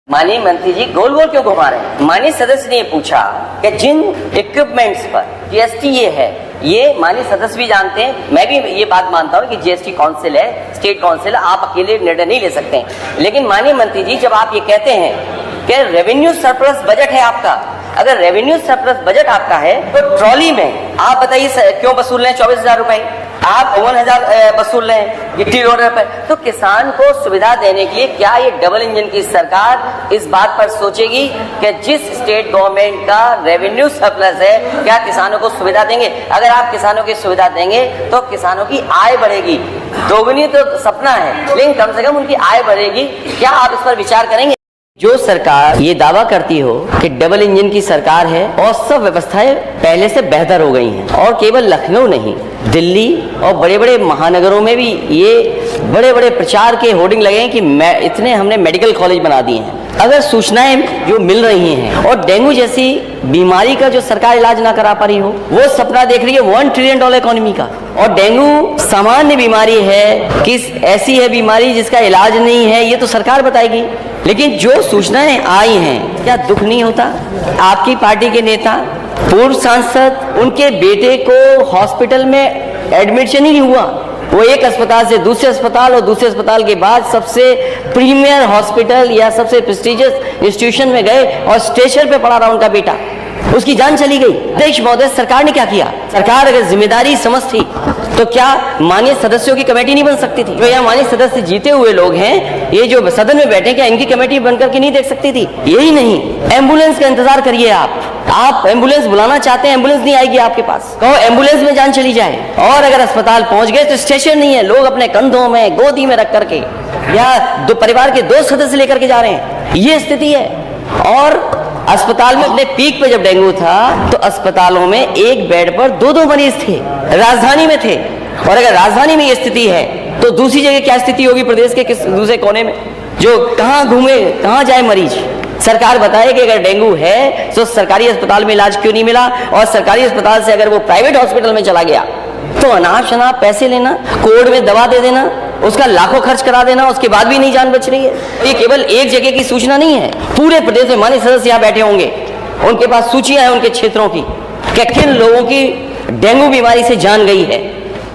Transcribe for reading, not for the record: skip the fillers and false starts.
माननीय मंत्री जी गोल गोल क्यों घुमा रहे हैं? माननीय सदस्य ने पूछा कि जिन इक्विपमेंट्स पर जीएसटी ये है, ये माननीय सदस्य भी जानते हैं, मैं भी ये बात मानता हूँ कि जीएसटी काउंसिल है, स्टेट काउंसिल है, आप अकेले निर्णय नहीं ले सकते हैं। लेकिन माननीय मंत्री जी, जब आप ये कहते हैं कि रेवेन्यू सरप्लस बजट है आपका, अगर रेवेन्यू सरप्लस बजट आपका है तो ट्रॉली में आप बताइए क्यों वसूल रहे हैं 24,000 रुपए, आप 51,000 वसूल रहे हैं गिट्टी लोडर पर। तो किसान को सुविधा देने के लिए क्या ये डबल इंजन की सरकार इस बात पर सोचेगी कि जिस स्टेट गवर्नमेंट का रेवेन्यू सरप्लस है, क्या किसानों को सुविधा देंगे? अगर आप किसानों की सुविधा देंगे तो किसानों की आय बढ़ेगी। दोगुनी तो सपना है, लेकिन कम से कम उनकी आय बढ़ेगी। क्या आप इस पर विचार करेंगे? जो सरकार ये दावा करती हो कि डबल इंजन की सरकार है और सब व्यवस्थाएं पहले से बेहतर हो गई हैं, और केवल लखनऊ नहीं, दिल्ली और बड़े बड़े महानगरों में भी ये बड़े बड़े प्रचार के होर्डिंग लगे हैं कि इतने हमने मेडिकल कॉलेज बना दिए हैं। अगर सूचनाएं जो मिल रही हैं और डेंगू जैसी बीमारी का जो सरकार इलाज ना करा पा रही हो, वो सपना देख रही है $1 ट्रिलियन इकोनॉमी का, और डेंगू सामान्य बीमारी है, किस ऐसी है बीमारी जिसका इलाज नहीं है, ये तो सरकार बताएगी। लेकिन जो सूचनाएं आई हैं, क्या दुख नहीं होता? आपकी पार्टी के नेता, पूर्व सांसद, उनके बेटे को हॉस्पिटल में एडमिशन ही नहीं हुआ, वो एक अस्पताल से दूसरे अस्पताल और दूसरे अस्पताल के बाद सबसे प्रीमियर हॉस्पिटल या सबसे प्रेस्टिजियस इंस्टीट्यूशन में गए और स्ट्रेचर पे पड़ा रहा उनका बेटा, उसकी जान चली गई। अध्यक्ष महोदय, सरकार ने क्या किया? सरकार अगर जिम्मेदारी समझती तो क्या माननीय सदस्यों की कमेटी नहीं बन सकती थी? जो यहाँ माननीय सदस्य जीते हुए लोग हैं, ये जो सदन में बैठे, क्या इनकी कमेटी बनकर के नहीं देख सकती थी? यही नहीं, एम्बुलेंस का इंतजार करिए आप एम्बुलेंस बुलाना चाहते हैं, एम्बुलेंस नहीं आएगी आपके पास, कहो एम्बुलेंस में जान चली जाए। और अगर अस्पताल पहुंच गए तो स्टेशन नहीं है, लोग अपने कंधों में गोदी में रख करके या परिवार के 2 सदस्य लेकर के जा रहे हैं, ये स्थिति है। और अस्पताल में अपने पीक पे जब डेंगू था तो अस्पतालों में एक बेड पर 2-2 मरीज थे, राजधानी में थे। और अगर राजधानी में ये स्थिति है तो दूसरी जगह क्या स्थिति होगी प्रदेश के किस दूसरे कोने में? जो कहाँ घूमे, कहाँ जाए मरीज? सरकार बताए कि अगर डेंगू है तो सरकारी अस्पताल में इलाज क्यों नहीं मिला, और सरकारी अस्पताल से अगर वो प्राइवेट हॉस्पिटल में चला गया तो अनाप शनाप पैसे लेना, कोर्ट में दवा दे देना, उसका लाखों खर्च करा देना, उसके बाद भी नहीं जान बच रही है। ये केवल एक जगह की सूचना नहीं है, पूरे प्रदेश में माननीय सदस्य यहाँ बैठे होंगे, उनके पास सूचियां हैं उनके क्षेत्रों की कि किन लोगों की डेंगू बीमारी से जान गई है।